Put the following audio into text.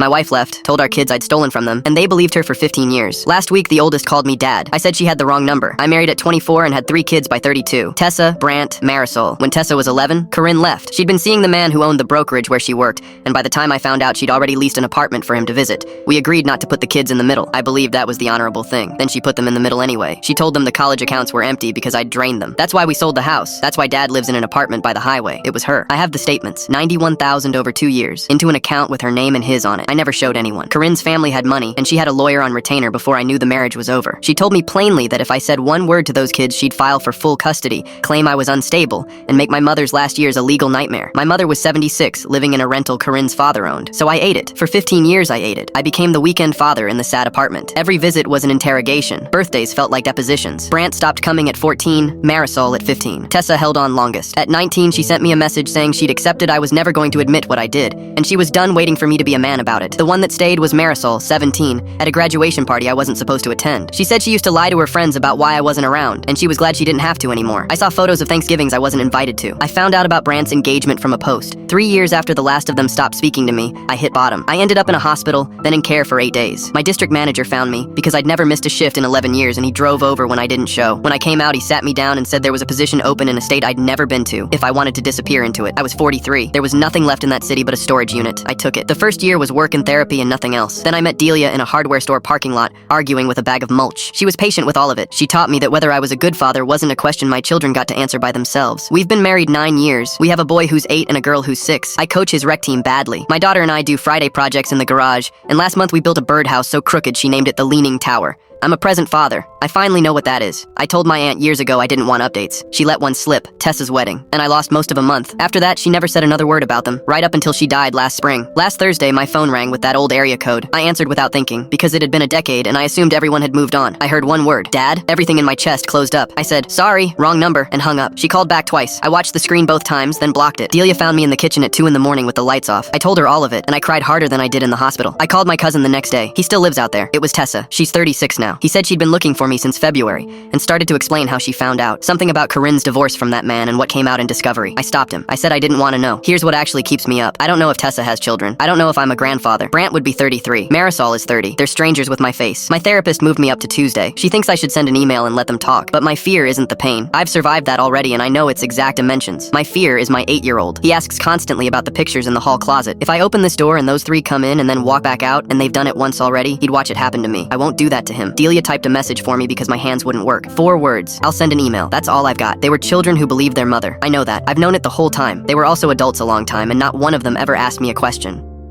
My wife left, told our kids I'd stolen from them, and they believed her for 15 years. Last week, the oldest called me dad. I said she had the wrong number. I married at 24 and had 3 kids by 32. Tessa, Brant, Marisol. When Tessa was 11, Corinne left. She'd been seeing the man who owned the brokerage where she worked, and by the time I found out, she'd already leased an apartment for him to visit. We agreed not to put the kids in the middle. I believed that was the honorable thing. Then she put them in the middle anyway. She told them the college accounts were empty because I'd drained them. That's why we sold the house. That's why Dad lives in an apartment by the highway. It was her. I have the statements. $91,000 over 2 years. Into an account with her name and his on it. I never showed anyone. Corinne's family had money, and she had a lawyer on retainer before I knew the marriage was over. She told me plainly that if I said one word to those kids, she'd file for full custody, claim I was unstable, and make my mother's last years a legal nightmare. My mother was 76, living in a rental Corinne's father owned. So I ate it. For 15 years I ate it. I became the weekend father in the sad apartment. Every visit was an interrogation. Birthdays felt like depositions. Brant stopped coming at 14, Marisol at 15. Tessa held on longest. At 19, she sent me a message saying she'd accepted I was never going to admit what I did, and she was done waiting for me to be a man about it. The one that stayed was Marisol, 17, at a graduation party I wasn't supposed to attend. She said she used to lie to her friends about why I wasn't around, and she was glad she didn't have to anymore. I saw photos of Thanksgivings I wasn't invited to. I found out about Brant's engagement from a post. 3 years after the last of them stopped speaking to me, I hit bottom. I ended up in a hospital, then in care for 8 days. My district manager found me because I'd never missed a shift in 11 years, and he drove over when I didn't show. When I came out, he sat me down and said there was a position open in a state I'd never been to if I wanted to disappear into it. I was 43. There was nothing left in that city but a storage unit. I took it. The first year was work and therapy and nothing else. Then I met Delia in a hardware store parking lot, arguing with a bag of mulch. She was patient with all of it. She taught me that whether I was a good father wasn't a question my children got to answer by themselves. We've been married 9 years. We have a boy who's 8 and a girl who's 6. I coach his rec team badly. My daughter and I do Friday projects in the garage, and last month we built a birdhouse so crooked she named it the Leaning Tower. I'm a present father. I finally know what that is. I told my aunt years ago I didn't want updates. She let one slip, Tessa's wedding, and I lost most of a month. After that, she never said another word about them, right up until she died last spring. Last Thursday, my phone rang with that old area code. I answered without thinking, because it had been a decade and I assumed everyone had moved on. I heard one word, Dad. Everything in my chest closed up. I said, sorry, wrong number, and hung up. She called back twice. I watched the screen both times, then blocked it. Delia found me in the kitchen at 2 in the morning with the lights off. I told her all of it, and I cried harder than I did in the hospital. I called my cousin the next day. He still lives out there. It was Tessa. She's 36 now. He said she'd been looking for me since February, and started to explain how she found out. Something about Corinne's divorce from that man and what came out in Discovery. I stopped him. I said I didn't want to know. Here's what actually keeps me up. I don't know if Tessa has children. I don't know if I'm a grandfather. Brant would be 33. Marisol is 30. They're strangers with my face. My therapist moved me up to Tuesday. She thinks I should send an email and let them talk, but my fear isn't the pain. I've survived that already, and I know its exact dimensions. My fear is my 8-year-old. He asks constantly about the pictures in the hall closet. If I open this door and those 3 come in and then walk back out, and they've done it once already, he'd watch it happen to me. I won't do that to him. Delia typed a message for me because my hands wouldn't work. 4 words. I'll send an email. That's all I've got. They were children who believed their mother. I know that. I've known it the whole time. They were also adults a long time, and not one of them ever asked me a question.